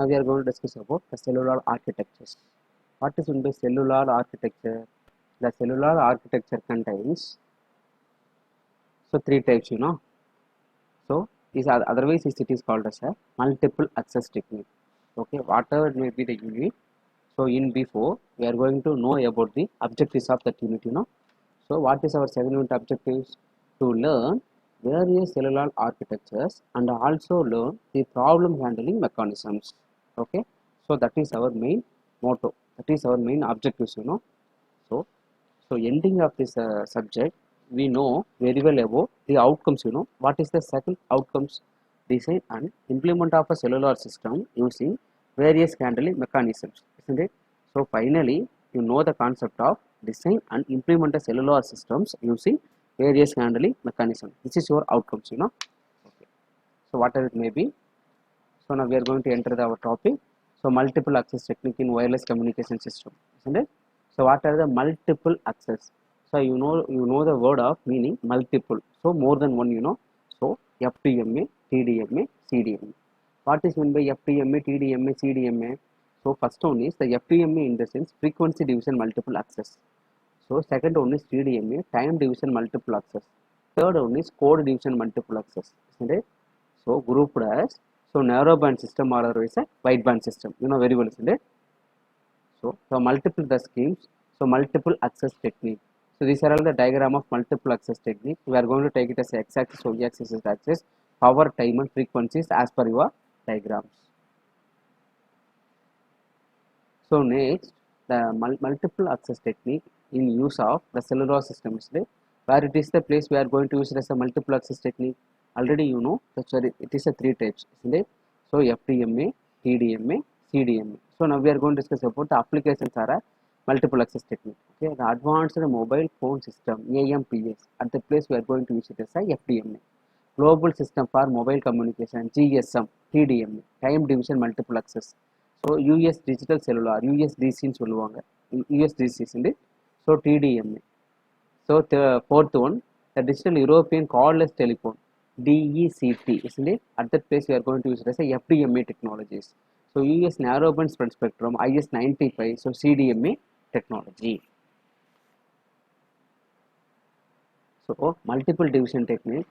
Now we are going to discuss about the cellular architectures. What is meant by cellular architecture? The cellular architecture contains three types, So these are otherwise it is called as a multiple access technique. Okay, whatever it may be the unit. So in before we are going to know about the objectives of that unit, So what is our second unit objectives? To learn various cellular architectures and also learn the problem handling mechanisms. Okay, so that is our main motto. That is our main objectives, So, ending of this subject, we know very well about the outcomes, What is the second outcomes? Design and implement of a cellular system using various handling mechanisms, isn't it? So finally, you know the concept of design and implement a cellular systems using various handling mechanisms. This is your outcomes, Okay. So whatever it may be. So now we are going to enter our topic. So multiple access technique in wireless communication system, isn't it? So what are the multiple access? So you know the word of meaning multiple. So more than one, So FDMA, TDMA, CDMA. What is meant by FDMA, TDMA, CDMA? So first one is the FDMA in the sense frequency division multiple access. So second one is TDMA, time division multiple access. Third one is code division multiple access, isn't it? So grouped as narrowband system or otherwise a wideband system. You know very well, isn't it? So multiple the schemes. So multiple access technique. So these are all the diagram of multiple access technique. We are going to take it as x-axis, y-axis is axis, power, time and frequencies as per your diagrams. So next, the multiple access technique in use of the cellular system is there, where it is the place we are going to use it as a multiple access technique. Already you know that's where it is a three types, isn't it? So FDMA, TDMA, CDMA. So now we are going to discuss about the applications are a multiple access technique. Okay, the advanced mobile phone system AMPS at the place we are going to use it as a FDMA. Global system for mobile communication GSM, TDMA, time division multiple access. So US digital cellular USDC ன்னு சொல்லுவாங்க USDC isn't it? So TDMA. So the fourth one, the digital European cordless telephone DECT, isn't it? At that place we are going to use it as a FDMA technologies. So US narrowband spread spectrum IS-95, so CDMA technology. So multiple division technique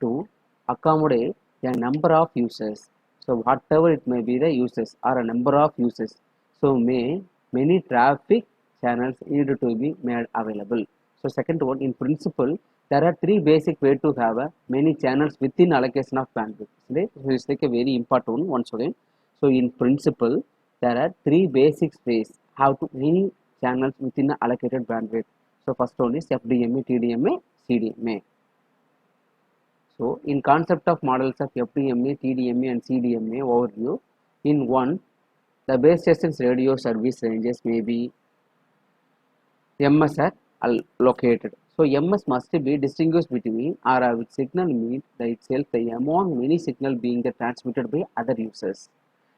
to accommodate a number of users. So whatever it may be the users or a number of users. So many traffic channels need to be made available. So second one, in principle, there are three basic ways to have many channels within allocation of bandwidth. So it's like a very important one once again. So in principle, there are three basic ways how to many channels within the allocated bandwidth. So first one is FDMA, TDMA, CDMA. So in concept of models of FDMA, TDMA and CDMA overview, in one, the base station's radio service ranges may be MS are located. So MS must be distinguished between or with signal mean the itself the among many signal being transmitted by other users.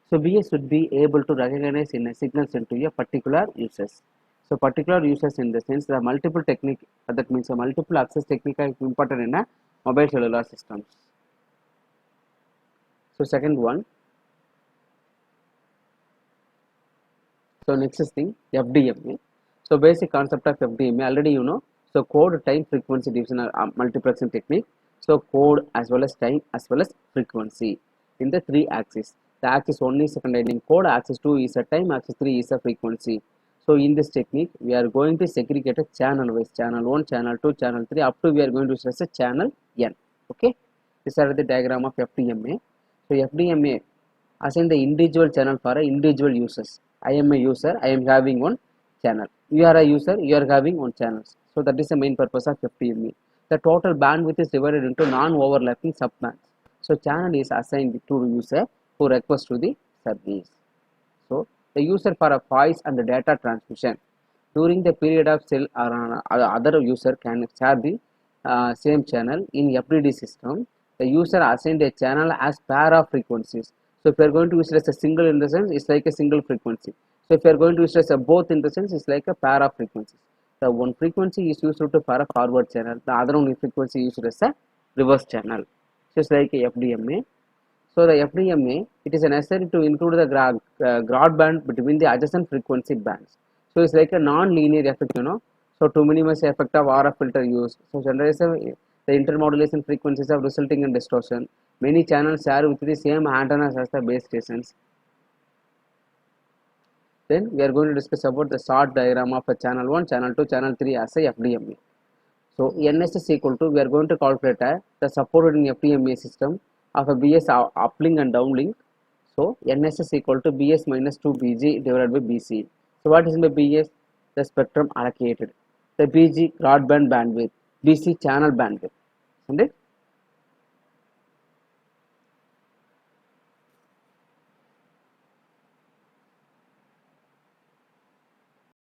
So BS should be able to recognize in a signal sent to a particular users. So particular users in the sense the multiple technique, that means a multiple access technique is important in a mobile cellular systems. So second one. So next is thing FDMA. So basic concept of FDMA already you know. So code, time, frequency division or multiplexing technique. So code as well as time as well as frequency in the three axes. The axis 1 is containing code, axis 2 is a time, axis 3 is a frequency. So in this technique, we are going to segregate a channel wise, channel 1, channel 2, channel 3, up to we are going to use a channel N. Okay, these are the diagram of FDMA. So FDMA assign the individual channel for a individual users. I am a user, I am having one channel. You are a user, you are having one channel. So that is the main purpose of FDMA. The total bandwidth is divided into non-overlapping subbands. So channel is assigned to user who request to the service. So the user for a voice and the data transmission during the period of cell or other user can share the same channel in FDD system. The user assigned a channel as pair of frequencies. So if you are going to use it as a single in the sense, it's like a single frequency. So if you are going to use it as a both in the sense, it's like a pair of frequencies. The one frequency is used to for a forward channel. The other one frequency is used as a reverse channel. So it's like a FDMA. So the FDMA, it is necessary to include the broadband between the adjacent frequency bands. So it's like a non-linear effect, So to minimize the effect of RF filter use, so generation the intermodulation frequencies are resulting in distortion. Many channels share with the same antennas as the base stations. Then we are going to discuss about the short diagram of a channel 1, channel 2, channel 3 as a FDMA. So NS is equal to, we are going to calculate the supported in FDMA system of a BS uplink and downlink. So NS is equal to BS minus 2BG divided by BC. So what is the BS? The spectrum allocated. The BG broadband bandwidth, BC channel bandwidth. Isn't it?